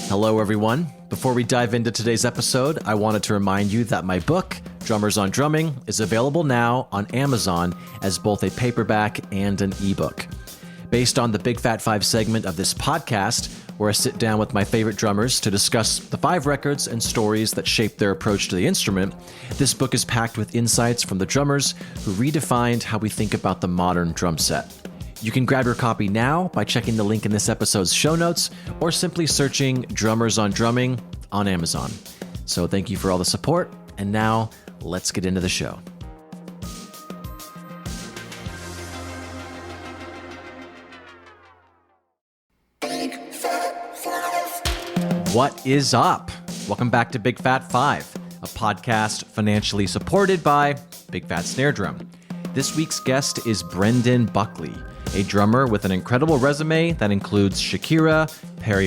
Hello, everyone. Before we dive into today's episode, I wanted to remind you that my book, Drummers on Drumming, is available now on Amazon as both a paperback and an ebook. Based on the Big Fat Five segment of this podcast, where I sit down with my favorite drummers to discuss the 5 records and stories that shaped their approach to the instrument, this book is packed with insights from the drummers who redefined how we think about the modern drum set. You can grab your copy now by checking the link in this episode's show notes or simply searching Drummers on Drumming on Amazon. So thank you for all the support, and now let's get into the show. What is up? Welcome back to Big Fat 5, a podcast financially supported by Big Fat Snare Drum. This week's guest is Brendan Buckley, a drummer with an incredible resume that includes Shakira,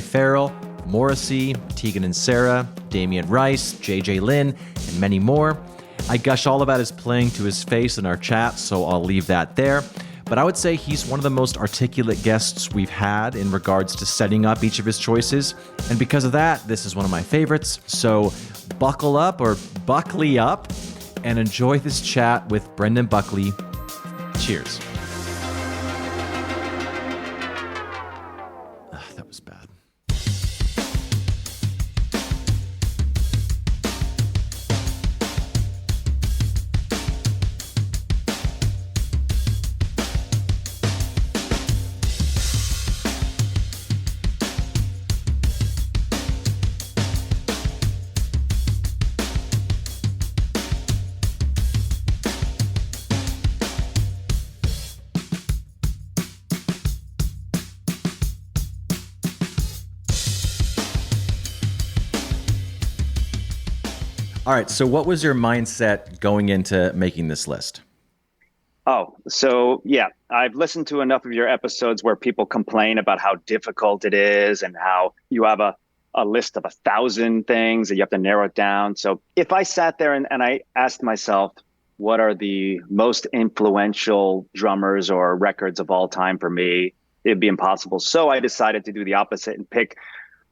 Farrell, Morrissey, Tegan and Sara, Damien Rice, JJ Lynn, and many more. I gush all about his playing to his face in our chat, so I'll leave that there. But I would say he's one of the most articulate guests we've had in regards to setting up each of his choices. And because of that, this is one of my favorites. So buckle up or Buckley up and enjoy this chat with Brendan Buckley. Cheers. That was bad. All right, so what was your mindset going into making this list? I've listened to enough of your episodes where people complain about how difficult it is and how you have a list of 1,000 things that you have to narrow it down. So if I sat there and I asked myself, what are the most influential drummers or records of all time for me, it'd be impossible. So I decided to do the opposite and pick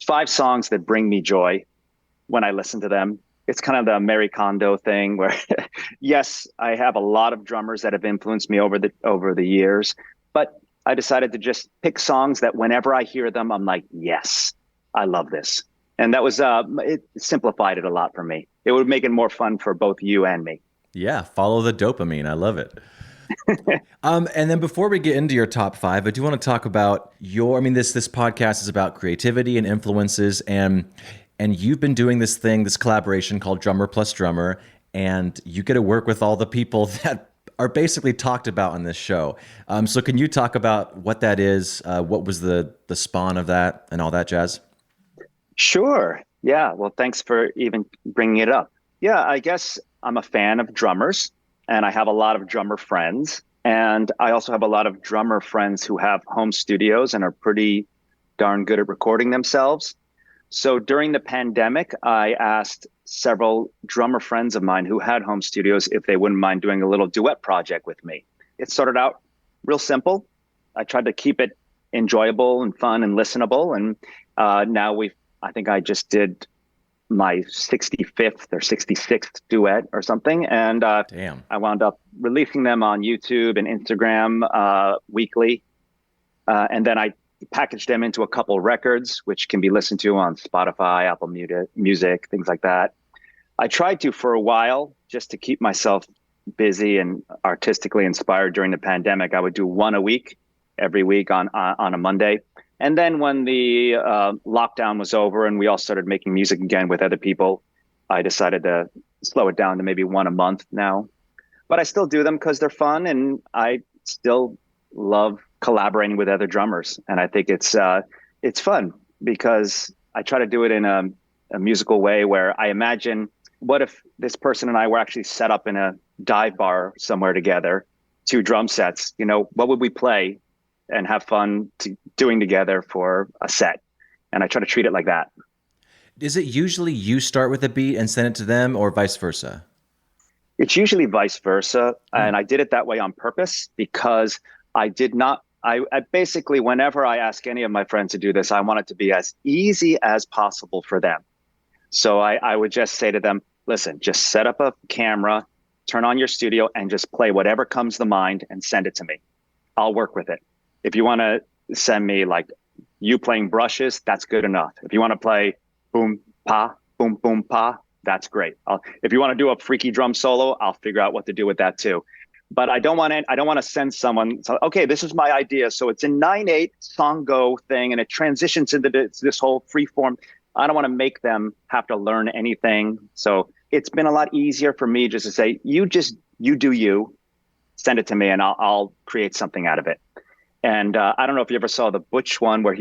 5 songs that bring me joy when I listen to them. It's kind of the Mary Kondo thing where, yes, I have a lot of drummers that have influenced me over the years, but I decided to just pick songs that whenever I hear them, I'm like, yes, I love this. And that was, it simplified it a lot for me. It would make it more fun for both you and me. Yeah, follow the dopamine. I love it. And then before we get into your top 5, I do want to talk about this podcast is about creativity and influences, and you've been doing this collaboration called Drummer Plus Drummer, and you get to work with all the people that are basically talked about on this show. So can you talk about what that is? What was the spawn of that and all that jazz? Sure. Yeah. Well, thanks for even bringing it up. Yeah, I guess I'm a fan of drummers, and I have a lot of drummer friends. And I also have a lot of drummer friends who have home studios and are pretty darn good at recording themselves. So during the pandemic, I asked several drummer friends of mine who had home studios if they wouldn't mind doing a little duet project with me. It started out real simple. I tried to keep it enjoyable and fun and listenable. And now I think I just did my 65th or 66th duet or something. And Damn. I wound up releasing them on YouTube and Instagram weekly. And then I package them into a couple records, which can be listened to on Spotify, Apple Music, things like that. I tried to for a while just to keep myself busy and artistically inspired during the pandemic. I would do one a week, every week on a Monday. And then when the lockdown was over and we all started making music again with other people, I decided to slow it down to maybe one a month now. But I still do them because they're fun, and I still love collaborating with other drummers. And I think it's fun because I try to do it in a musical way where I imagine, what if this person and I were actually set up in a dive bar somewhere together, 2 drum sets, what would we play and have fun doing together for a set? And I try to treat it like that. Is it usually you start with a beat and send it to them, or vice versa? It's usually vice versa. And I did it that way on purpose because I did not I basically, whenever I ask any of my friends to do this, I want it to be as easy as possible for them. So I would just say to them, listen, just set up a camera, turn on your studio, and just play whatever comes to mind and send it to me. I'll work with it. If you want to send me like you playing brushes, that's good enough. If you want to play boom, pa, that's great. If you want to do a freaky drum solo, I'll figure out what to do with that too. But I don't want to send someone, so, okay, this is my idea. So it's a 9/8 song go thing and it transitions into this whole free form. I don't want to make them have to learn anything. So it's been a lot easier for me just to say, you do you, send it to me and I'll create something out of it. And I don't know if you ever saw the Butch one where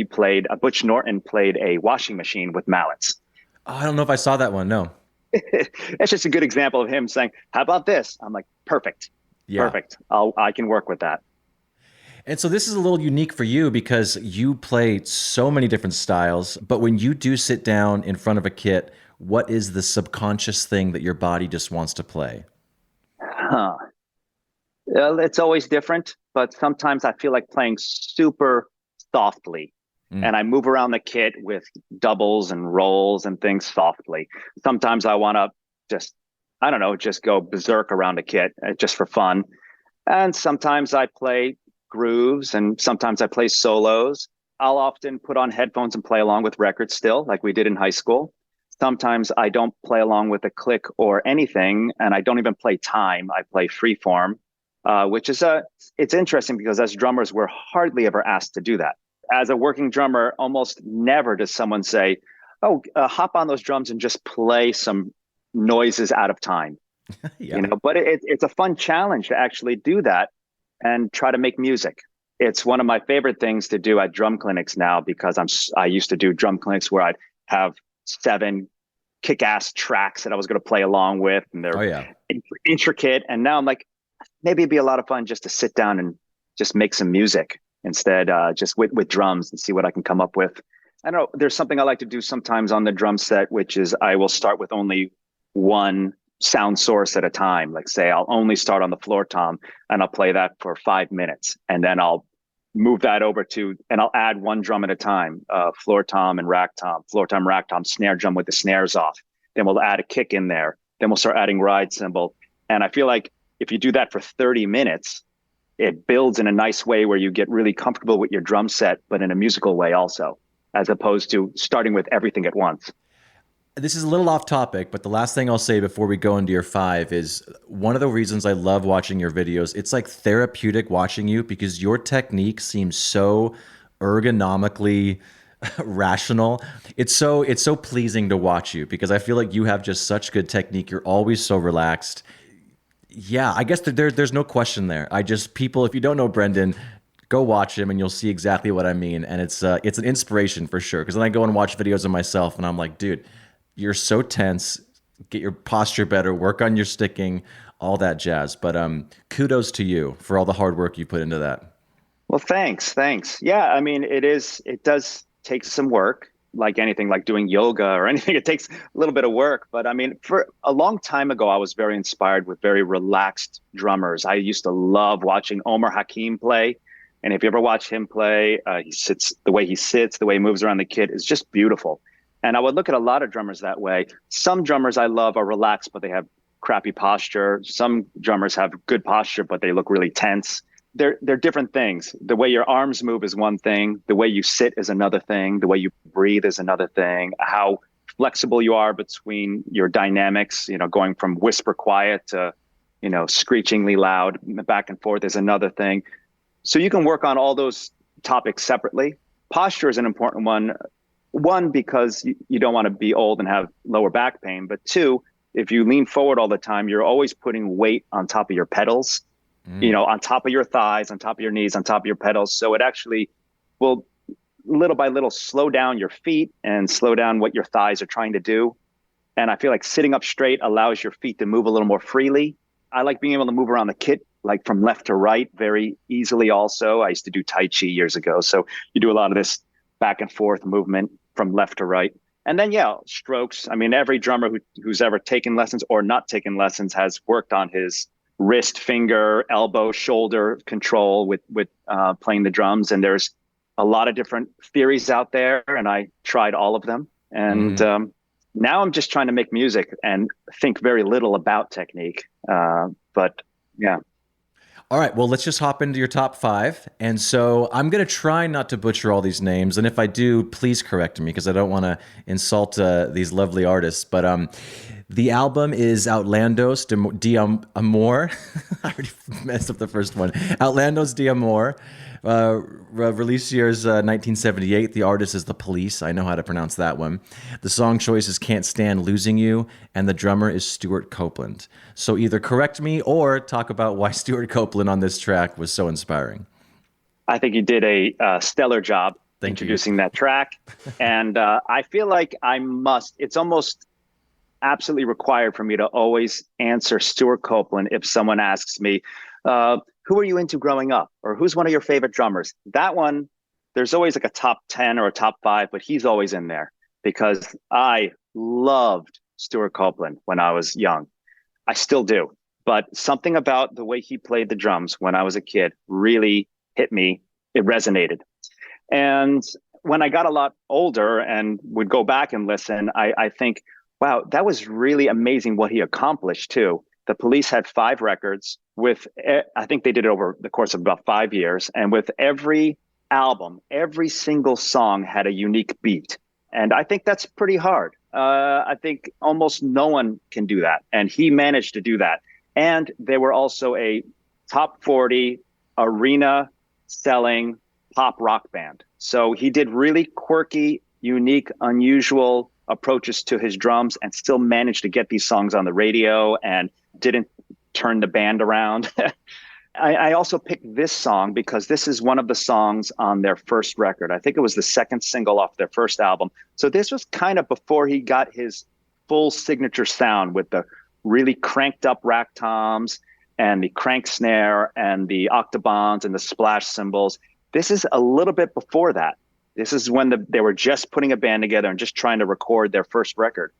Butch Norton played a washing machine with mallets. Oh, I don't know if I saw that one. No. That's just a good example of him saying, how about this? I'm like, perfect. Yeah. Perfect. I can work with that. And so this is a little unique for you because you play so many different styles, but when you do sit down in front of a kit, what is the subconscious thing that your body just wants to play? Well, it's always different, but sometimes I feel like playing super softly. And I move around the kit with doubles and rolls and things softly. Sometimes I want to just go berserk around a kit just for fun. And sometimes I play grooves and sometimes I play solos. I'll often put on headphones and play along with records still, like we did in high school. Sometimes I don't play along with a click or anything, and I don't even play time. I play freeform, which is it's interesting because as drummers, we're hardly ever asked to do that. As a working drummer, almost never does someone say, oh, hop on those drums and just play some noises out of time. Yeah. But it's a fun challenge to actually do that and try to make music. It's one of my favorite things to do at drum clinics now because I used to do drum clinics where I'd have 7 kick-ass tracks that I was going to play along with, and they're intricate. And now I'm like, maybe it'd be a lot of fun just to sit down and just make some music instead, just with drums and see what I can come up with. I don't know. There's something I like to do sometimes on the drum set, which is I will start with only one sound source at a time. Like say, I'll only start on the floor tom and I'll play that for 5 minutes. And then I'll move that over and I'll add one drum at a time, floor tom and rack tom, floor tom, rack tom, snare drum with the snares off. Then we'll add a kick in there. Then we'll start adding ride cymbal. And I feel like if you do that for 30 minutes, it builds in a nice way where you get really comfortable with your drum set, but in a musical way also, as opposed to starting with everything at once. This is a little off topic, but the last thing I'll say before we go into your 5 is one of the reasons I love watching your videos. It's like therapeutic watching you because your technique seems so ergonomically rational. It's so pleasing to watch you because I feel like you have just such good technique. You're always so relaxed. Yeah, I guess there's no question there. People, if you don't know Brendan, go watch him and you'll see exactly what I mean. And it's an inspiration for sure. Because then I go and watch videos of myself and I'm like, dude, you're so tense. Get your posture better. Work on your sticking, all that jazz. But kudos to you for all the hard work you put into that. Well, thanks. Yeah, I mean, it does take some work, like anything, like doing yoga or anything. It takes a little bit of work. But I mean, for a long time ago, I was very inspired with very relaxed drummers. I used to love watching Omar Hakim play. And if you ever watch him play, the way he sits, the way he moves around the kit is just beautiful. And I would look at a lot of drummers that way. Some drummers I love are relaxed, but they have crappy posture. Some drummers have good posture, but they look really tense. They're different things. The way your arms move is one thing. The way you sit is another thing. The way you breathe is another thing. How flexible you are between your dynamics, going from whisper quiet to, screechingly loud back and forth is another thing. So you can work on all those topics separately. Posture is an important one. One, because you don't want to be old and have lower back pain. But 2, if you lean forward all the time, you're always putting weight on top of your pedals, on top of your thighs, on top of your knees, on top of your pedals. So it actually will little by little slow down your feet and slow down what your thighs are trying to do. And I feel like sitting up straight allows your feet to move a little more freely. I like being able to move around the kit, like from left to right very easily also. I used to do Tai Chi years ago. So you do a lot of this back and forth movement from left to right. And then, strokes. I mean, every drummer who's ever taken lessons or not taken lessons has worked on his wrist, finger, elbow, shoulder control with playing the drums. And there's a lot of different theories out there, and I tried all of them. And now I'm just trying to make music and think very little about technique. But yeah. All right, well, let's just hop into your top 5. And so I'm going to try not to butcher all these names. And if I do, please correct me because I don't want to insult these lovely artists. But the album is Outlandos d'Amor. I already messed up the first one. Outlandos d'Amor. Release year is 1978. The artist is The Police. I know how to pronounce that one. The song choice is Can't Stand Losing You, and the drummer is Stuart Copeland. So either correct me or talk about why Stuart Copeland on this track was so inspiring. I think you did a stellar job introducing that track. And I feel like it's almost absolutely required for me to always answer Stuart Copeland if someone asks me, who are you into growing up? Or who's one of your favorite drummers? That one, there's always like a top 10 or a top 5, but he's always in there because I loved Stuart Copeland when I was young. I still do. But something about the way he played the drums when I was a kid really hit me. It resonated. And when I got a lot older and would go back and listen, I think, wow, that was really amazing what he accomplished too. The Police had 5 records I think they did it over the course of about 5 years. And with every album, every single song had a unique beat. And I think that's pretty hard. I think almost no one can do that. And he managed to do that. And they were also a top 40 arena selling pop rock band. So he did really quirky, unique, unusual approaches to his drums and still managed to get these songs on the radio and didn't turn the band around. I also picked this song because this is one of the songs on their first record. I think it was the second single off their first album. So this was kind of before he got his full signature sound with the really cranked up rack toms and the crank snare and the octobans and the splash cymbals. This is a little bit before that. This is when they were just putting a band together and just trying to record their first record.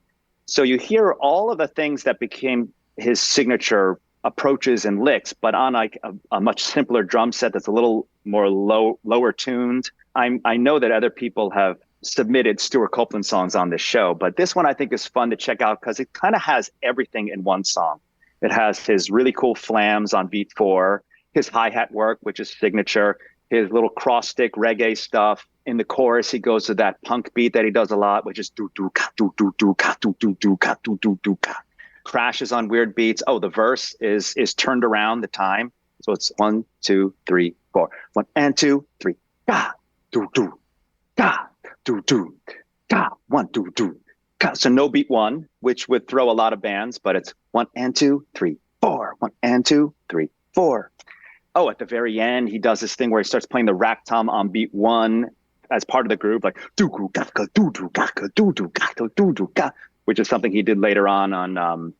So you hear all of the things that became his signature approaches and licks, but on like a much simpler drum set that's a little more lower tuned. I know that other people have submitted Stuart Copeland songs on this show, but this one I think is fun to check out because it kind of has everything in one song. It has his really cool flams on beat 4, his hi-hat work, which is signature, his little cross stick reggae stuff. In the chorus, he goes to that punk beat that he does a lot, which is do do ka do do do ka do do do ka do do do ka. Crashes on weird beats. Oh, the verse is turned around the time. So it's 1, 2, 3, 4. 1 and 2, 3. Ka do do ka do do ka 1 2 2 ka. So no beat 1, which would throw a lot of bands, but it's 1 and 2, 3, 4. 1 and 2, 3, 4. Oh, at the very end, he does this thing where he starts playing the rack tom on beat 1 as part of the group, like do do ga do do ga do do ga do do ga, which is something he did later on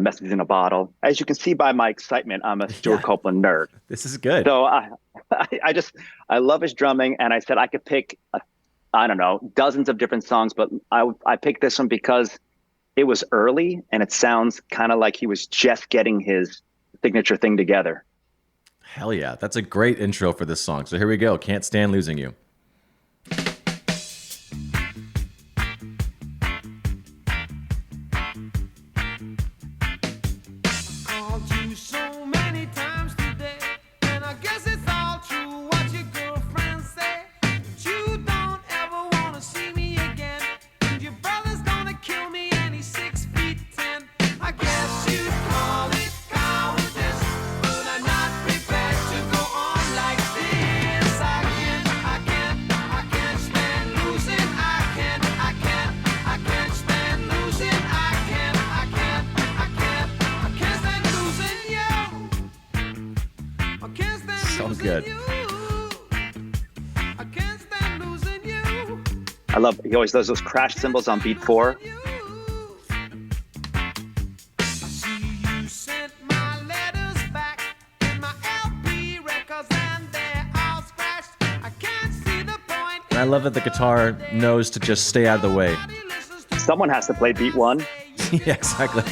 Message in a Bottle. As you can see by my excitement, I'm a Stuart Copeland nerd. This is good. So I love his drumming, and I said I could pick, I don't know, dozens of different songs, but I picked this one because it was early, and it sounds kind of like he was just getting his signature thing together. Hell yeah. That's a great intro for this song. So here we go. Can't Stand Losing You. Good. I love, he always does those crash cymbals on beat 4. And I love that the guitar knows to just stay out of the way. Someone has to play beat 1. Yeah, exactly.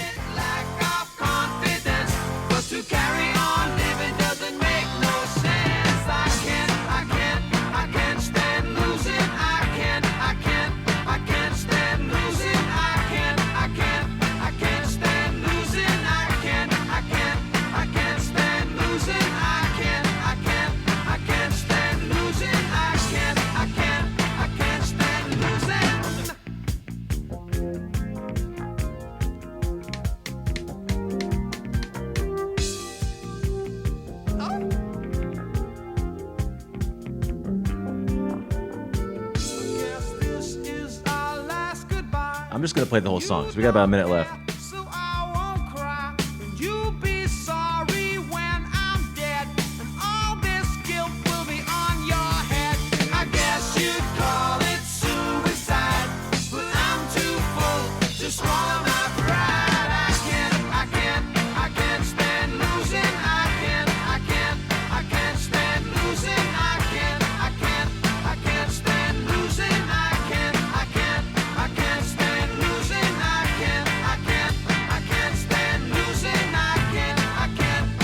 I'm just going to play the whole song. So we got about a minute left. So I won't cry, and you'll be sorry when I'm dead, and all this guilt will be on your head. I guess you'd call it suicide, but I'm too full to swallow my pride. I can't stand losing. I can't stand losing. I can't stand losing. I can't stand losing. I can't stand losing. I can't stand losing. I can't stand losing. I can't stand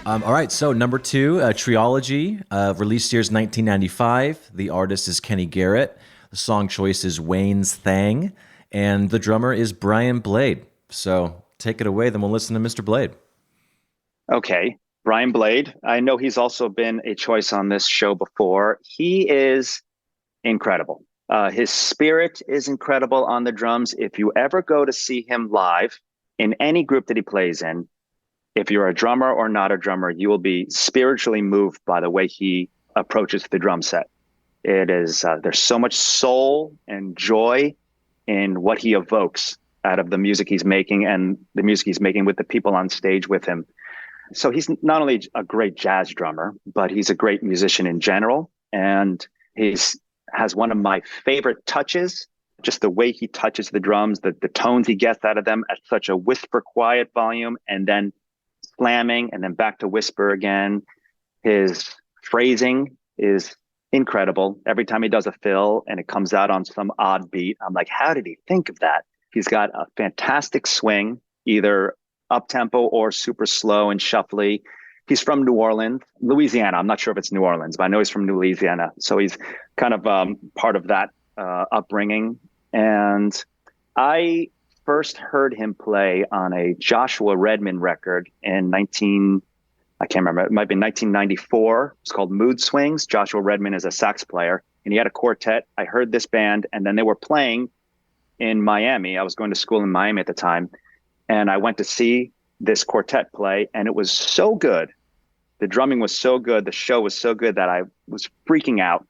losing. All right, so number 2, Triology, released year's 1995. The artist is Kenny Garrett. The song choice is Wayne's Thang, and the drummer is Brian Blade. So take it away, then we'll listen to Mr. Blade. Okay, Brian Blade. I know he's also been a choice on this show before. He is incredible. His spirit is incredible on the drums. If you ever go to see him live in any group that he plays in, if you're a drummer or not a drummer, you will be spiritually moved by the way he approaches the drum set. It is there's so much soul and joy in what he evokes out of the music he's making and the music he's making with the people on stage with him. So he's not only a great jazz drummer, but he's a great musician in general. And has one of my favorite touches, just the way he touches the drums, the tones he gets out of them at such a whisper quiet volume, and then slamming and then back to whisper again. His phrasing is incredible. Every time he does a fill and it comes out on some odd beat, I'm like, how did he think of that? He's got a fantastic swing, either up-tempo or super slow and shuffly. He's from New Orleans, Louisiana. I'm not sure if it's New Orleans, but I know he's from Louisiana. So he's kind of part of that upbringing. And I first heard him play on a Joshua Redman record in I can't remember, it might be 1994. It's called Mood Swings. Joshua Redman is a sax player, and he had a quartet. I heard this band, and then they were playing in Miami. I was going to school in Miami at the time, and I went to see this quartet play, and it was so good. The drumming was so good. The show was so good that I was freaking out.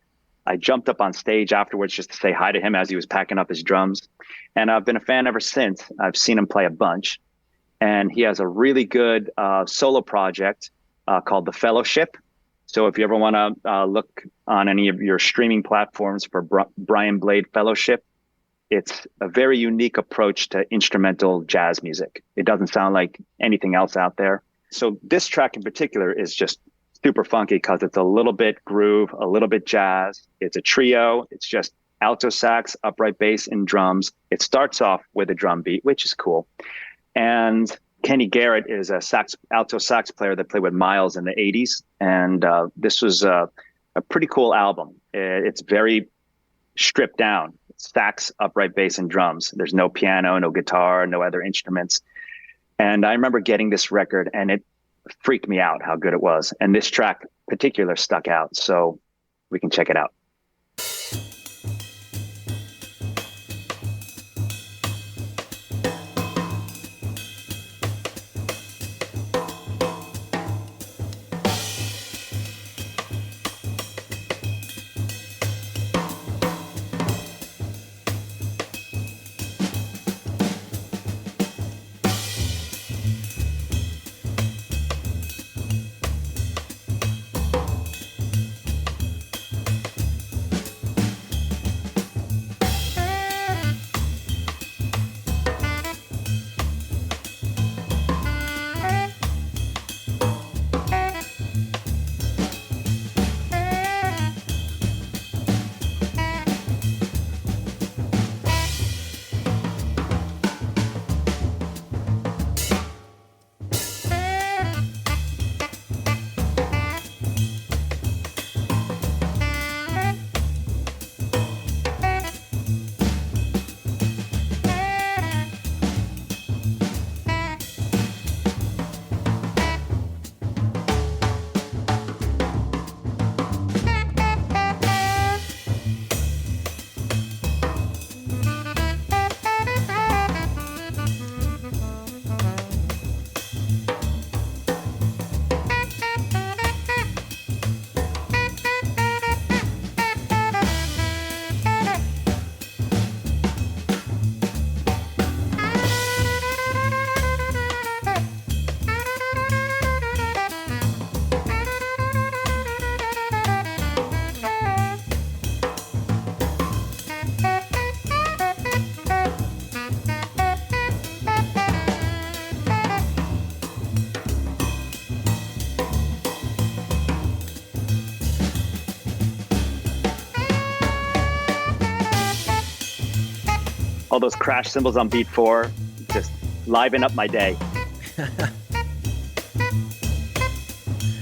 I jumped up on stage afterwards just to say hi to him as he was packing up his drums. And I've been a fan ever since. I've seen him play a bunch. And he has a really good solo project called The Fellowship. So if you ever want to look on any of your streaming platforms for Brian Blade Fellowship, it's a very unique approach to instrumental jazz music. It doesn't sound like anything else out there. So this track in particular is just super funky because it's a little bit groove, a little bit jazz. It's a trio. It's just alto sax, upright bass, and drums. It starts off with a drum beat, which is cool. And Kenny Garrett is a alto sax player that played with Miles in the 80s. And this was a pretty cool album. It's very stripped down. Sax, upright bass, and drums. There's no piano, no guitar, no other instruments. And I remember getting this record, and it freaked me out how good it was. And this track in particular stuck out. So we can check it out. All those crash cymbals on beat 4 just liven up my day.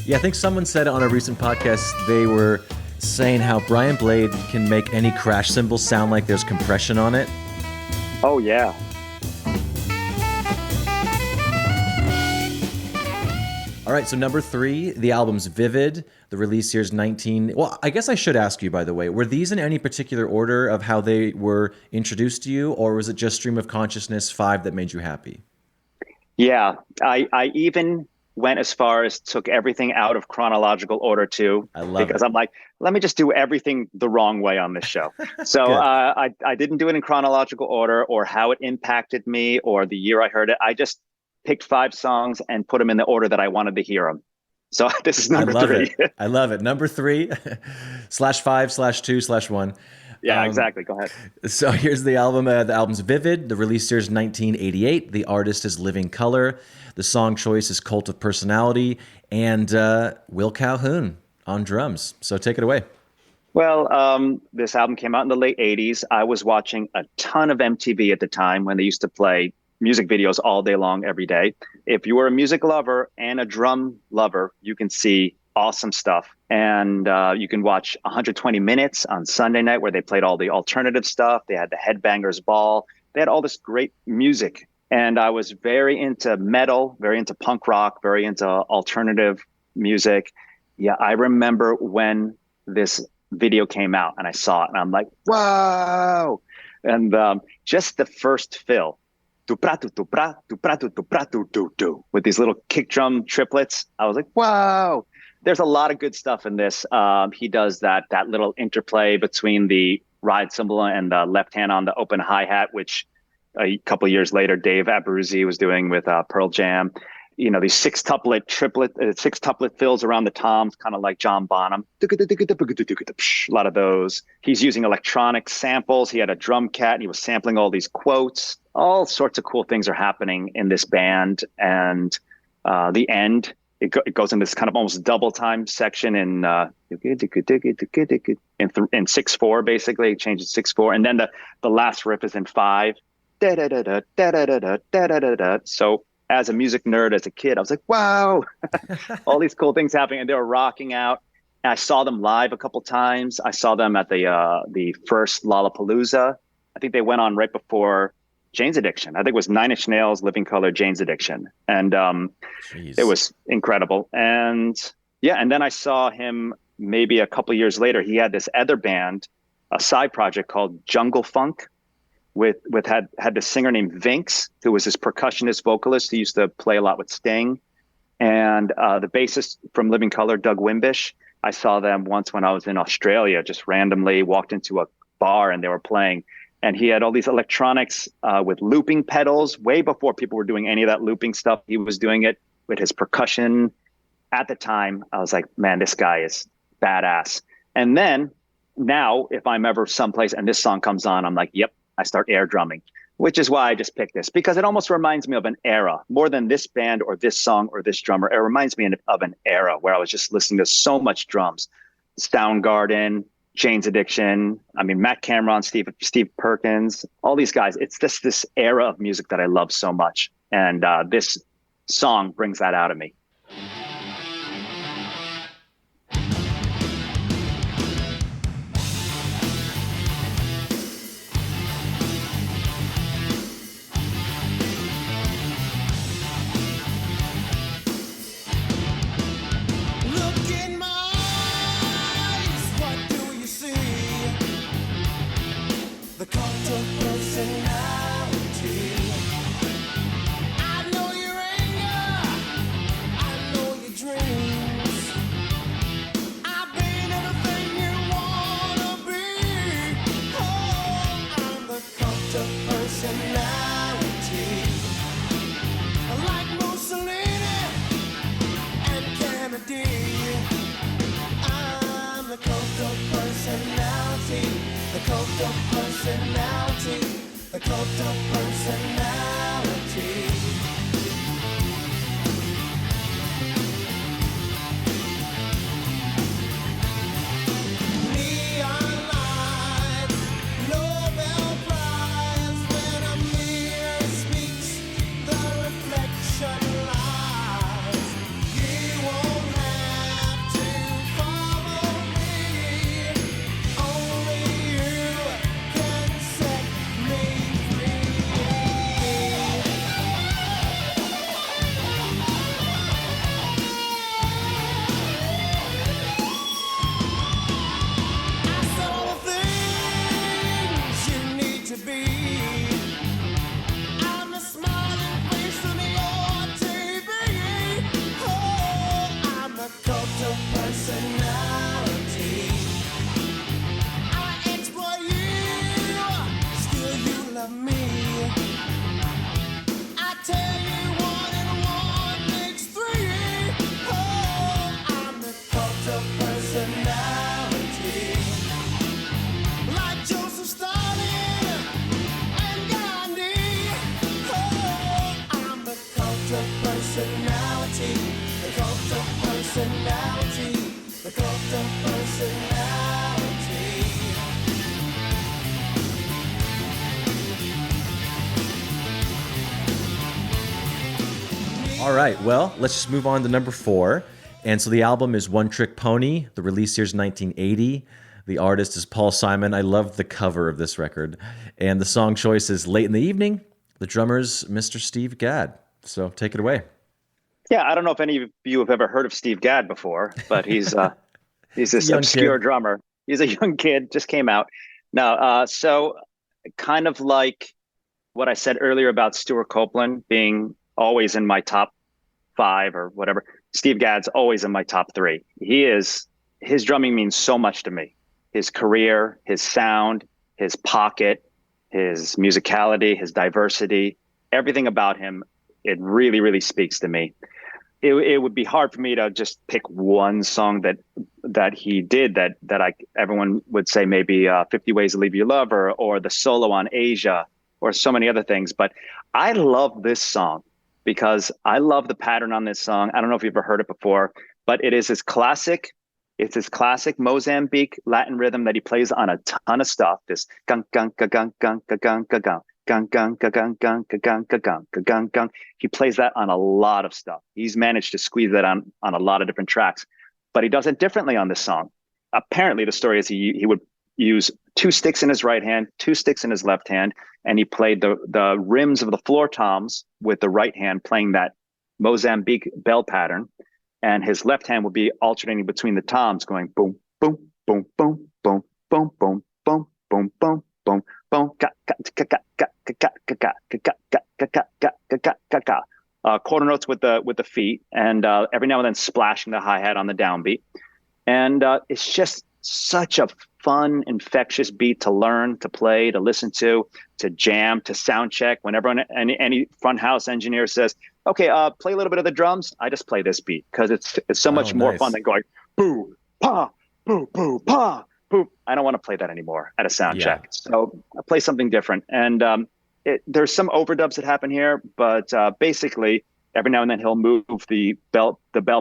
Yeah, I think someone said on a recent podcast they were saying how Brian Blade can make any crash cymbal sound like there's compression on it. Oh, yeah. All right, so number 3, the album's Vivid. The release year's 19... Well, I guess I should ask you, by the way, were these in any particular order of how they were introduced to you, or was it just Stream of Consciousness 5 that made you happy? Yeah, I even went as far as took everything out of chronological order too. I love because it. I'm like, let me just do everything the wrong way on this show. So I didn't do it in chronological order or how it impacted me or the year I heard it. I just picked 5 songs and put them in the order that I wanted to hear them. So this is number 3. I love it. Number 3 /5/2/1. Yeah, exactly. Go ahead. So here's the album. The album's Vivid. The release year is 1988. The artist is Living Color. The song choice is Cult of Personality. And Will Calhoun on drums. So take it away. Well, this album came out in the late 80s. I was watching a ton of MTV at the time when they used to play music videos all day long, every day. If you were a music lover and a drum lover, you can see awesome stuff. And you can watch 120 Minutes on Sunday night where they played all the alternative stuff. They had the Headbangers Ball. They had all this great music. And I was very into metal, very into punk rock, very into alternative music. Yeah, I remember when this video came out and I saw it and I'm like, whoa. And just the first fill, with these little kick drum triplets, I was like, whoa. There's a lot of good stuff in this. He does that little interplay between the ride cymbal and the left hand on the open hi-hat, which a couple of years later, Dave Abruzzi was doing with Pearl Jam. You know, these six tuplet fills around the toms, kind of like John Bonham. A lot of those. He's using electronic samples. He had a drum cat and he was sampling all these quotes. All sorts of cool things are happening in this band. And the end, it goes in this kind of almost double time section in 6/4, basically. It changes 6/4. And then the last riff is in 5. So as a music nerd, as a kid, I was like, wow, all these cool things happening. And they were rocking out. And I saw them live a couple times. I saw them at the first Lollapalooza. I think they went on right before Jane's Addiction. I think it was 9 Inch Nails, Living Color, Jane's Addiction. And it was incredible. And yeah, and then I saw him maybe a couple years later. He had this other band, a side project called Jungle Funk, had this singer named Vinx, who was this percussionist vocalist who used to play a lot with Sting, and the bassist from Living Color, Doug Wimbish. I saw them once when I was in Australia, just randomly walked into a bar and they were playing, and he had all these electronics with looping pedals way before people were doing any of that looping stuff. He was doing it with his percussion. At the time, I was like, man, this guy is badass. And then now, if I'm ever someplace and this song comes on, I'm like, yep, I start air drumming, which is why I just picked this, because it almost reminds me of an era more than this band or this song or this drummer. It reminds me of an era where I was just listening to so much drums. Soundgarden, Jane's Addiction. I mean, Matt Cameron, Steve Perkins, all these guys. It's just this era of music that I love so much. And this song brings that out of me. personality, the cult of personality, the cult of personality. All right, well, let's just move on to number 4. And so the album is One Trick Pony. The release year is 1980. The artist is Paul Simon. I love the cover of this record. And the song choice is Late in the Evening. The drummer's Mr. Steve Gadd. So take it away. Yeah, I don't know if any of you have ever heard of Steve Gadd before, but he's this obscure drummer. He's a young kid, just came out. Now, so kind of like what I said earlier about Stuart Copeland being always in my top 5 or whatever, Steve Gadd's always in my top 3. His drumming means so much to me. His career, his sound, his pocket, his musicality, his diversity, everything about him, it really, really speaks to me. It would be hard for me to just pick one song that he did that everyone would say maybe 50 Ways to Leave Your Lover or the solo on Asia or so many other things. But I love this song because I love the pattern on this song. I don't know if you've ever heard it before, but it's his classic Mozambique Latin rhythm that he plays on a ton of stuff. This gung gung gung gung gung gung gung gung gung gung gung gung gung gung gung. He plays that on a lot of stuff. He's managed to squeeze that on a lot of different tracks, but he does it differently on this song. Apparently, the story is he would use 2 sticks in his right hand, 2 sticks in his left hand, and he played the rims of the floor toms with the right hand, playing that Mozambique bell pattern, and his left hand would be alternating between the toms, going boom, boom, boom, boom, boom, boom, boom, boom, boom, boom, boom, boom, ga ga ga ga ga ga ga ga ga ga ga ga ga ga. Quarter notes with the feet, and every now and then splashing the hi-hat on the downbeat, and it's just such a fun, infectious beat to learn, to play, to listen to jam, to sound check. Whenever any front house engineer says, okay, play a little bit of the drums, I just play this beat because it's so much more fun than going boo, pa, boo, boo, pa, boo. I don't want to play that anymore at a sound check. So I play something different. And there's some overdubs that happen here, but basically every now and then he'll move the bell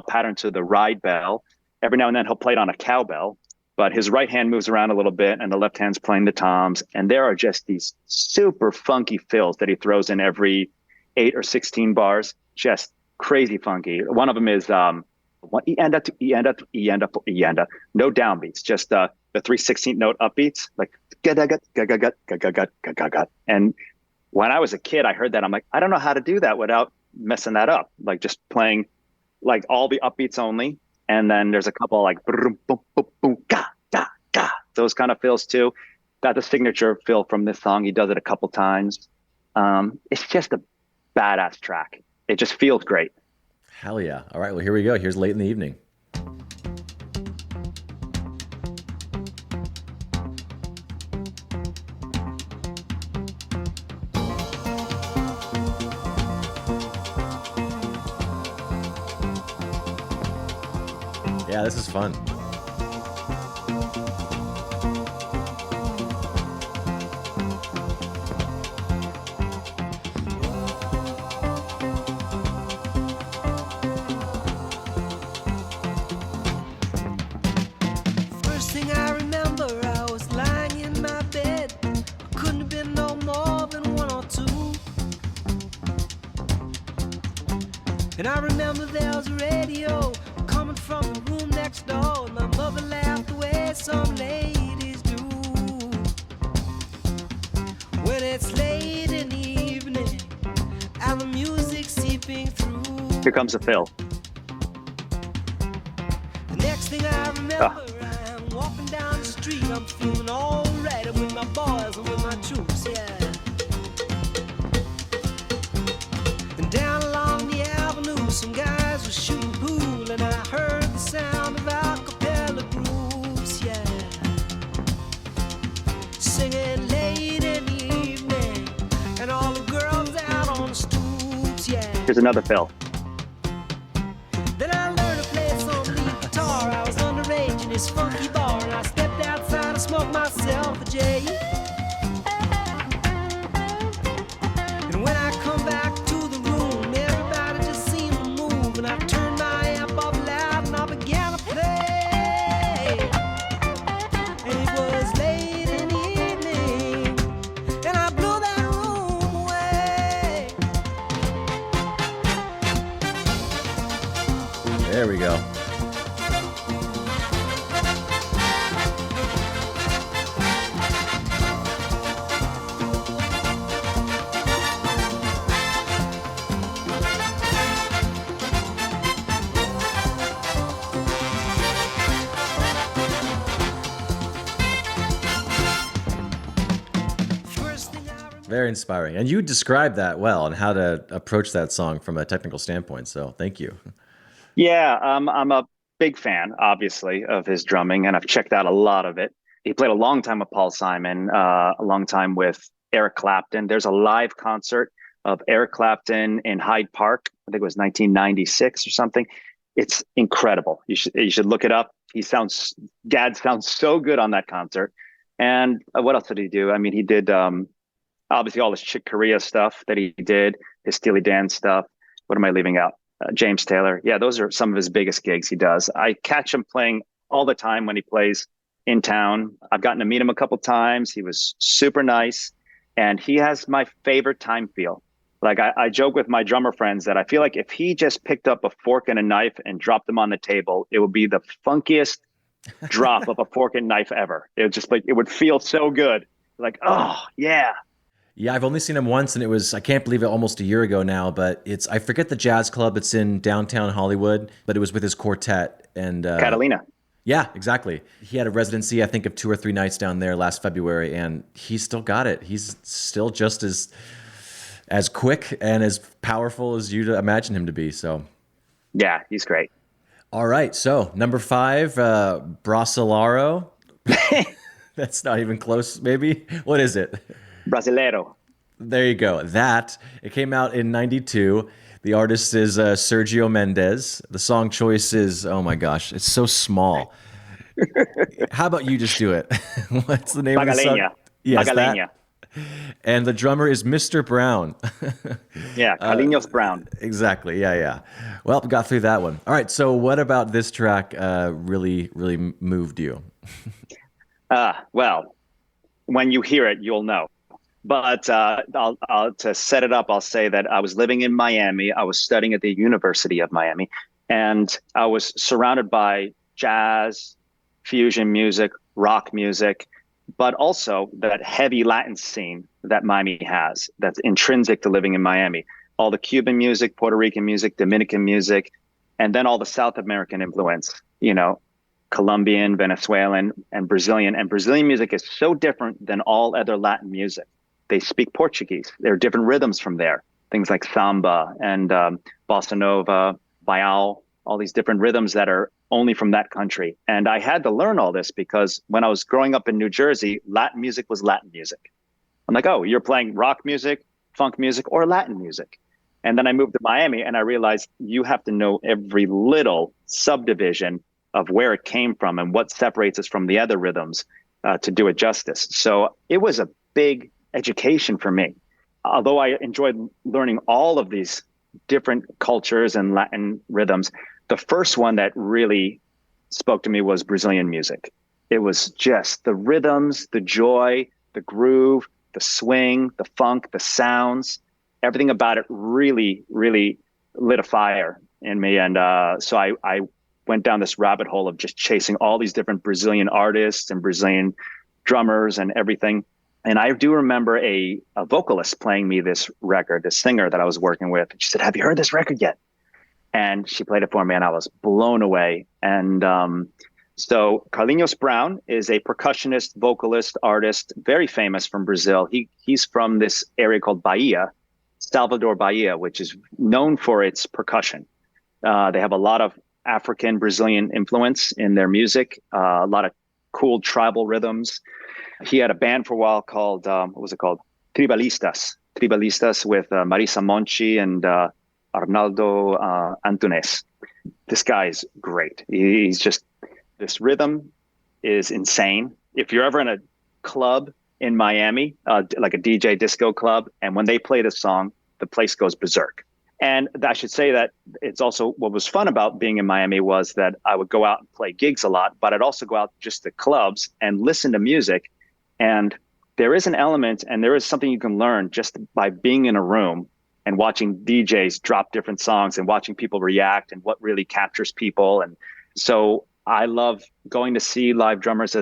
pattern to the ride bell. Every now and then he'll play it on a cowbell. But his right hand moves around a little bit and the left hand's playing the toms. And there are just these super funky fills that he throws in every 8 or 16 bars. Just crazy funky. One of them is E-enda to E-enda to E-enda to E-enda. No downbeats, just the 3/16 note upbeats, like ga-ga-gut, ga-ga-gut, ga-ga-gut, ga-ga-gut. And when I was a kid, I heard that. I'm like, I don't know how to do that without messing that up. Like just playing like all the upbeats only. And then there's a couple like boom, boom, boom, boom, ga, ga, ga. Those kind of fills too. That's a signature fill from this song. He does it a couple times. It's just a badass track. It just feels great. Hell yeah. All right, well, here we go. Here's Late in the Evening. Yeah, this is fun. First thing I remember, I was lying in my bed. I couldn't have been no more than 1 or 2. And I remember there was a radio coming from the room next door. And my mother laughed the way some ladies do. When it's late in the evening and the music seeping through. Here comes a fill. The next thing I remember, I'm walking down the street. I'm feeling all right. I'm with my boys and with my troops, yeah. And down along the avenue, some guys were shooting pool, and I heard the sound of a cappella groups, yeah. Singing late in the evening, and all the girls out on the stoops, yeah. Here's another fill. Then I learned to play some lead guitar. I was underage in this funky bar, and I stepped outside and smoked myself a J. And when I come back to the room, everybody just seemed to There we go. Very inspiring. And you described that well and how to approach that song from a technical standpoint. So thank you. Yeah, I'm a big fan, obviously, of his drumming, and I've checked out a lot of it. He played a long time with Paul Simon, a long time with Eric Clapton. There's a live concert of Eric Clapton in Hyde Park. I think it was 1996 or something. It's incredible. You should look it up. Gad sounds so good on that concert. And what else did he do? I mean, he did obviously all his Chick Corea stuff that he did, his Steely Dan stuff. What am I leaving out? James Taylor. Yeah, those are some of his biggest gigs he does. I catch him playing all the time when he plays in town. I've gotten to meet him a couple times. He was super nice, and he has my favorite time feel. Like I joke with my drummer friends that I feel like if he just picked up a fork and a knife and dropped them on the table, it would be the funkiest drop of a fork and knife ever. It would just it would feel so good. Like, oh yeah. Yeah, I've only seen him once, and it was, I can't believe it, almost a year ago now, but I forget the jazz club. It's in downtown Hollywood, but it was with his quartet. And Catalina. Yeah, exactly. He had a residency, I think, of 2 or 3 nights down there last February, and he's still got it. He's still just as quick and as powerful as you'd imagine him to be. So, yeah, he's great. All right, so number 5, Brasilaro. That's not even close, maybe. What is it? Brasileiro. There you go. It came out in 92. The artist is Sergio Mendes. The song choice is, oh my gosh, it's so small. How about you just do it? What's the name of the song? Yes, Magaleña. And the drummer is Mr. Brown. Yeah, Carlinhos Brown. Exactly. Yeah. Well, got through that one. All right. So what about this track really, really moved you? Well, when you hear it, you'll know. But to set it up, I'll say that I was living in Miami. I was studying at the University of Miami, and I was surrounded by jazz, fusion music, rock music, but also that heavy Latin scene that Miami has that's intrinsic to living in Miami. All the Cuban music, Puerto Rican music, Dominican music, and then all the South American influence, Colombian, Venezuelan, and Brazilian. And Brazilian music is so different than all other Latin music. They speak Portuguese. There are different rhythms from there. Things like samba and bossa nova, baião, all these different rhythms that are only from that country. And I had to learn all this because when I was growing up in New Jersey, Latin music was Latin music. I'm like, oh, you're playing rock music, funk music, or Latin music. And then I moved to Miami and I realized you have to know every little subdivision of where it came from and what separates us from the other rhythms to do it justice. So it was a big education for me. Although I enjoyed learning all of these different cultures and Latin rhythms, the first one that really spoke to me was Brazilian music. It was just the rhythms, the joy, the groove, the swing, the funk, the sounds, everything about it really, really lit a fire in me. And so I went down this rabbit hole of just chasing all these different Brazilian artists and Brazilian drummers and everything. And I do remember a vocalist playing me this record, this singer that I was working with. She said, "Have you heard this record yet?" And she played it for me and I was blown away. And so Carlinhos Brown is a percussionist, vocalist, artist, very famous from Brazil. He's from this area called Bahia, Salvador, Bahia, which is known for its percussion. They have a lot of African Brazilian influence in their music, a lot of cool tribal rhythms. He had a band for a while called, what was it called? Tribalistas with Marisa Monchi and Arnaldo Antunes. This guy is great. He's just, this rhythm is insane. If you're ever in a club in Miami, like a DJ disco club, and when they play this song, the place goes berserk. And I should say that it's also what was fun about being in Miami was that I would go out and play gigs a lot, but I'd also go out just to clubs and listen to music. And there is an element and there is something you can learn just by being in a room and watching DJs drop different songs and watching people react and what really captures people. And so I love going to see live drummers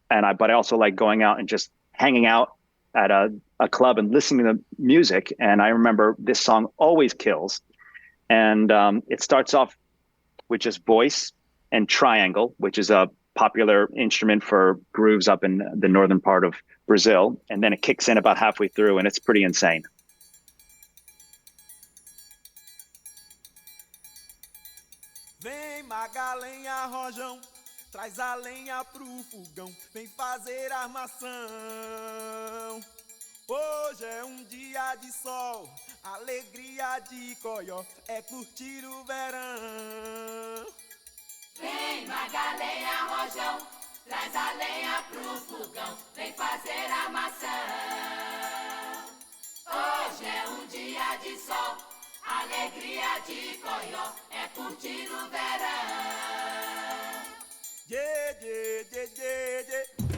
but I also like going out and just hanging out at a club and listening to music. And I remember this song always kills. And it starts off with just voice and triangle, which is a popular instrument for grooves up in the northern part of Brazil. And then it kicks in about halfway through, and it's pretty insane. Vem magalenha, rojão, traz a lenha pro fogão, vem fazer armação. Hoje é dia de sol, alegria de coió, é curtir o verão. Vem magalenha, rojão, traz a lenha pro fogão, vem fazer armação. Hoje é dia de sol, alegria de coió, é curtir o verão. Yeah, yeah, yeah, yeah, yeah.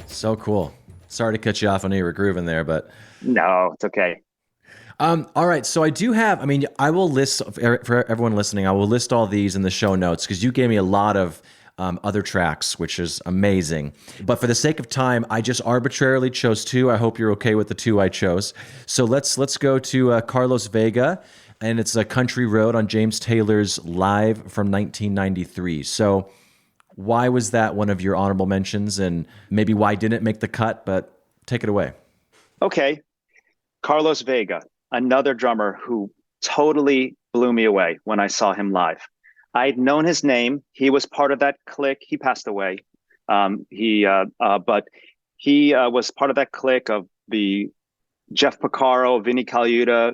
So cool. Sorry to cut you off. I know you were grooving there, but No, it's okay. all right. So I do have, I will list for everyone listening, I will list all these in the show notes because you gave me a lot of other tracks, which is amazing. But for the sake of time, I just arbitrarily chose two. I hope you're okay with the two I chose. So let's go to Carlos Vega, and it's a Country Road on James Taylor's Live from 1993. So why was that one of your honorable mentions, and maybe why didn't it make the cut? But take it away. Okay. Carlos Vega, another drummer who totally blew me away when I saw him live. I'd known his name. He was part of that clique. He passed away. But he was part of that clique of the Jeff Porcaro, Vinny Colaiuta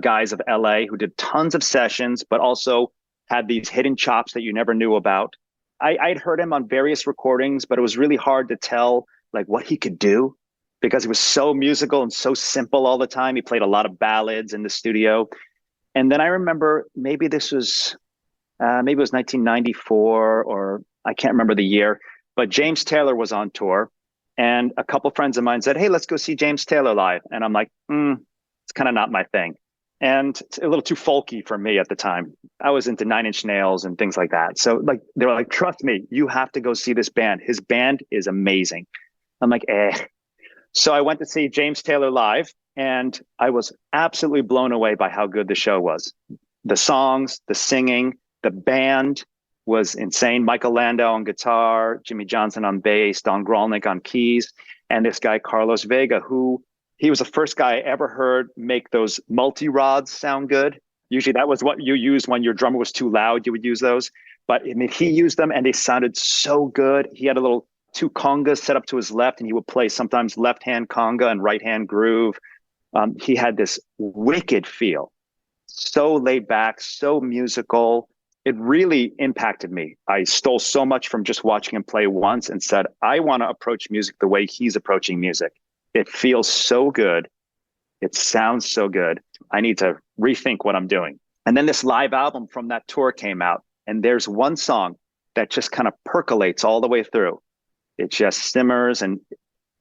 guys of LA who did tons of sessions, but also had these hidden chops that you never knew about. I'd heard him on various recordings, but it was really hard to tell like what he could do because he was so musical and so simple all the time. He played a lot of ballads in the studio. And then I remember maybe it was 1994 or I can't remember the year, but James Taylor was on tour and a couple friends of mine said, "Hey, let's go see James Taylor live." And I'm like, it's kind of not my thing. And it's a little too folky for me at the time. I was into Nine Inch Nails and things like that. So like, they were like, "Trust me, you have to go see this band. His band is amazing." I'm like, So I went to see James Taylor live and I was absolutely blown away by how good the show was. The songs, the singing, the band was insane. Michael Landau on guitar, Jimmy Johnson on bass, Don Grolnick on keys, and this guy, Carlos Vega, who he was the first guy I ever heard make those multi-rods sound good. Usually that was what you used when your drummer was too loud, you would use those. But I mean, he used them and they sounded so good. He had a little two congas set up to his left and he would play sometimes left-hand conga and right-hand groove. He had this wicked feel, so laid back, so musical. It really impacted me. I stole so much from just watching him play once and said, I want to approach music the way he's approaching music. It feels so good. It sounds so good. I need to rethink what I'm doing. And then this live album from that tour came out, and there's one song that just kind of percolates all the way through. It just simmers, and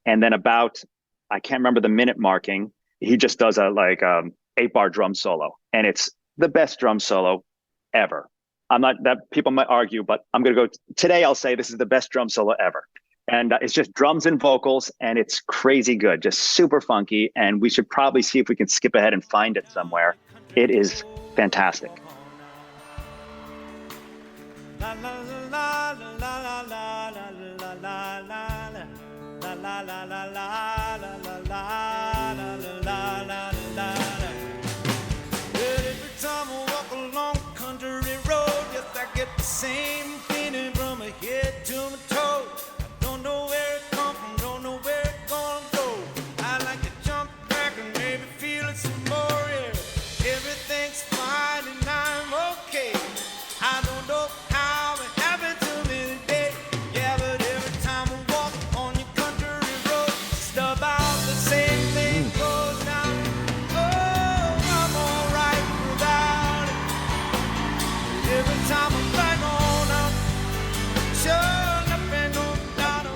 then about, I can't remember the minute marking, he just does a 8-bar drum solo, and it's the best drum solo ever. I'm not that people might argue, but I'm going to go today. I'll say this is the best drum solo ever. And it's just drums and vocals, and it's crazy good, just super funky. And we should probably see if we can skip ahead and find it somewhere. It is fantastic. Same feeling from my head to my toe. I don't know where it come from, don't know where it gonna go. I like to jump back and maybe feel it some more. Yeah. Everything's fine and I'm okay. I don't know how it happened to me today. Yeah, but every time I walk on your country road, just about the same thing goes down. Oh, I'm alright without it. Every time I'm back on.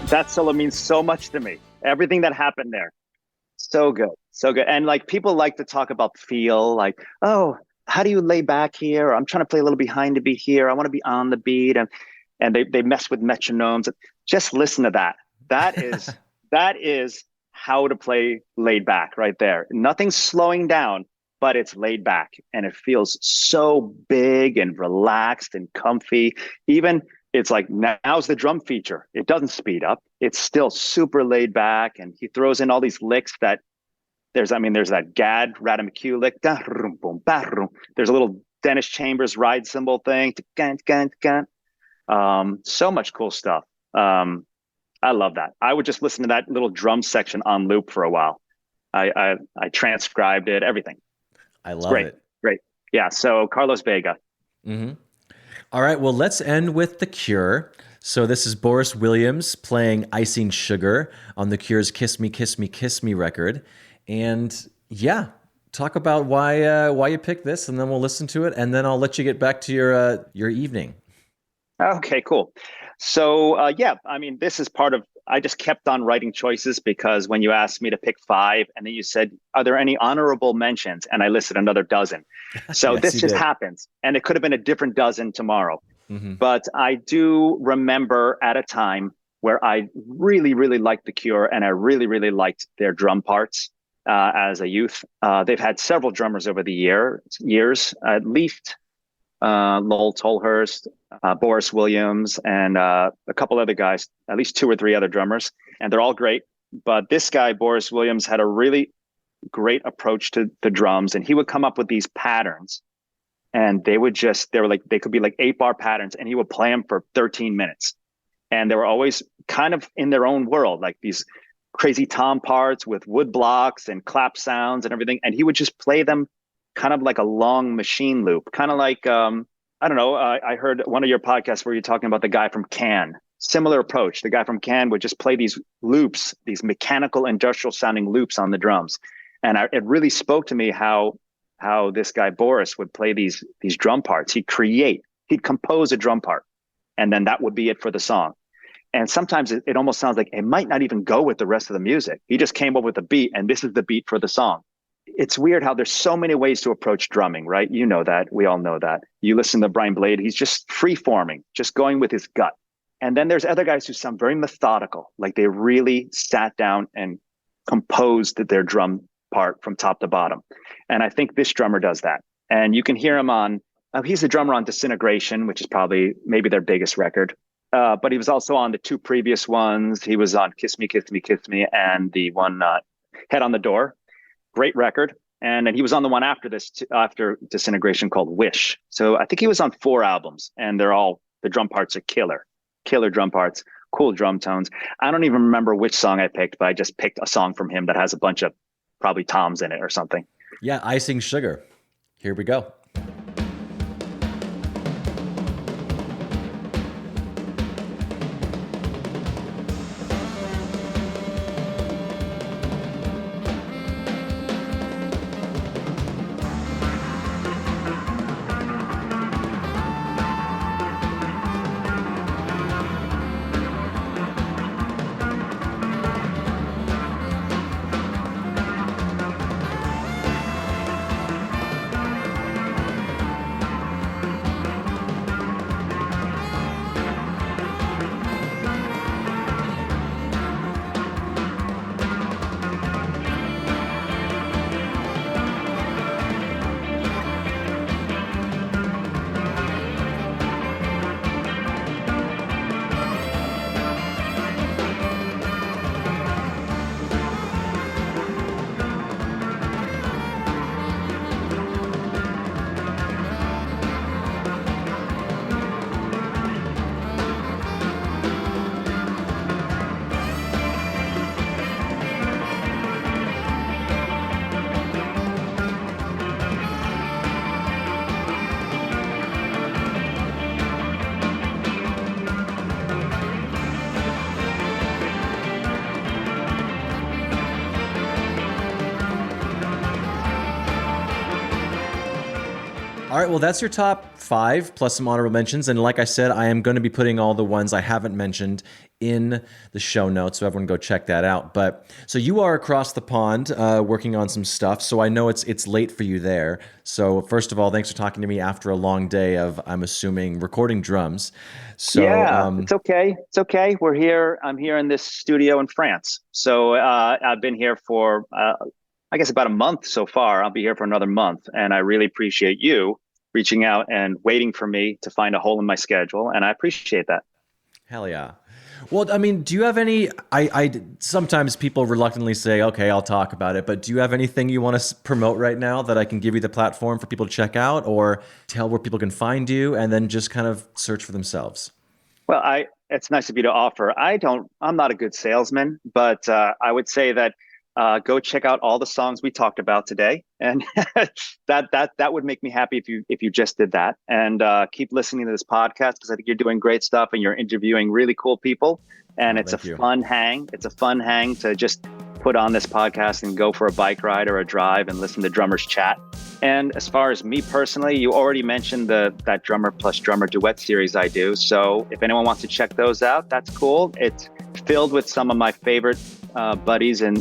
That solo means so much to me. Everything that happened there. So good. So good. And like people like to talk about feel, like, oh, how do you lay back here? Or, I'm trying to play a little behind the beat here. I want to be on the beat. And they mess with metronomes. Just listen to that. That is how to play laid back right there. Nothing's slowing down, but it's laid back. And it feels so big and relaxed and comfy. Even it's like now's the drum feature. It doesn't speed up. It's still super laid back. And he throws in all these licks that there's that Gad Radamacue lick. There's a little Dennis Chambers ride cymbal thing. So much cool stuff. I love that. I would just listen to that little drum section on loop for a while. I transcribed it, everything. I love it. Great. Yeah. So Carlos Vega. Mm-hmm. All right, well, let's end with The Cure. So this is Boris Williams playing Icing Sugar on The Cure's Kiss Me, Kiss Me, Kiss Me record. And yeah, talk about why you picked this, and then we'll listen to it, and then I'll let you get back to your evening. Okay, cool. So this is part of, I just kept on writing choices because when you asked me to pick 5 and then you said, are there any honorable mentions? And I listed another dozen. So Yes, this just happens. And it could have been a different dozen tomorrow. Mm-hmm. But I do remember at a time where I really, really liked The Cure and I really, really liked their drum parts as a youth. They've had several drummers over the years, at least Lowell Tolhurst, Boris Williams, and a couple other guys, at least 2 or 3 other drummers, and they're all great. But this guy, Boris Williams, had a really great approach to the drums, and he would come up with these patterns, and they could be like 8-bar patterns, and he would play them for 13 minutes. And they were always kind of in their own world, like these crazy tom parts with wood blocks and clap sounds and everything. And he would just play them kind of like a long machine loop, kind of like, I don't know. I heard one of your podcasts where you're talking about the guy from Can. Similar approach. The guy from Can would just play these loops, these mechanical, industrial sounding loops on the drums. And it really spoke to me how this guy Boris would play these drum parts. He'd compose a drum part, and then that would be it for the song. And sometimes it almost sounds like it might not even go with the rest of the music. He just came up with a beat, and this is the beat for the song. It's weird how there's so many ways to approach drumming, right? You know that. We all know that. You listen to Brian Blade, he's just free-forming, just going with his gut. And then there's other guys who sound very methodical, like they really sat down and composed their drum part from top to bottom. And I think this drummer does that. And you can hear him he's the drummer on Disintegration, which is probably maybe their biggest record. But he was also on the 2 previous ones. He was on Kiss Me, Kiss Me, Kiss Me, and the one Head on the Door. Great record. And then he was on the one after Disintegration called Wish. So I think he was on 4 albums, and the drum parts are killer drum parts, cool drum tones. I don't even remember which song I picked, but I just picked a song from him that has a bunch of probably toms in it or something. Yeah, Icing Sugar. Here we go. All right, well, that's your top 5 plus some honorable mentions. And like I said, I am going to be putting all the ones I haven't mentioned in the show notes, so everyone go check that out. But so you are across the pond working on some stuff, so I know it's late for you there. So first of all, thanks for talking to me after a long day of, I'm assuming, recording drums. So It's okay. It's okay. We're here. I'm here in this studio in France. So I've been here for, I guess, about a month so far. I'll be here for another month. And I really appreciate you reaching out and waiting for me to find a hole in my schedule. And I appreciate that. Hell yeah. Well, I mean, do you have any, I sometimes people reluctantly say, okay, I'll talk about it, but do you have anything you want to promote right now that I can give you the platform for people to check out, or tell where people can find you and then just kind of search for themselves? Well, it's nice of you to offer. I'm not a good salesman, but I would say that go check out all the songs we talked about today, and that would make me happy if you just did that. And keep listening to this podcast, because I think you're doing great stuff and you're interviewing really cool people, and it's a fun hang. It's a fun hang to just put on this podcast and go for a bike ride or a drive and listen to drummers chat. And as far as me personally, you already mentioned that drummer plus drummer duet series I do. So if anyone wants to check those out, that's cool. It's filled with some of my favorite buddies in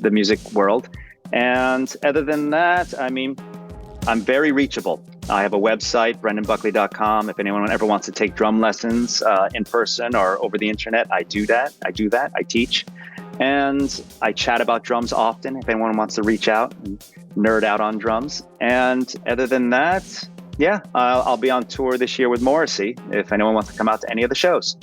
the music world. And other than that, I mean, I'm very reachable. I have a website, brendanbuckley.com. If anyone ever wants to take drum lessons in person or over the internet, I do that. I teach. And I chat about drums often if anyone wants to reach out and nerd out on drums. And other than that, yeah, I'll be on tour this year with Morrissey if anyone wants to come out to any of the shows.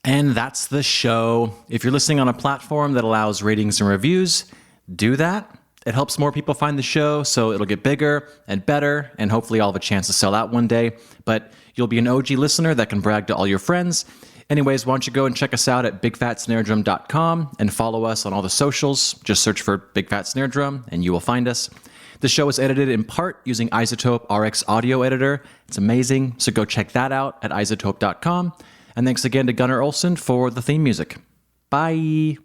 And that's the show. If you're listening on a platform that allows ratings and reviews, do that. It helps more people find the show, so it'll get bigger and better, and hopefully I'll have a chance to sell out one day. But you'll be an OG listener that can brag to all your friends. Anyways, why don't you go and check us out at bigfatsnaredrum.com and follow us on all the socials. Just search for Big Fat Snare Drum and you will find us. The show is edited in part using Isotope RX Audio Editor. It's amazing, so go check that out at isotope.com. And thanks again to Gunnar Olsen for the theme music. Bye!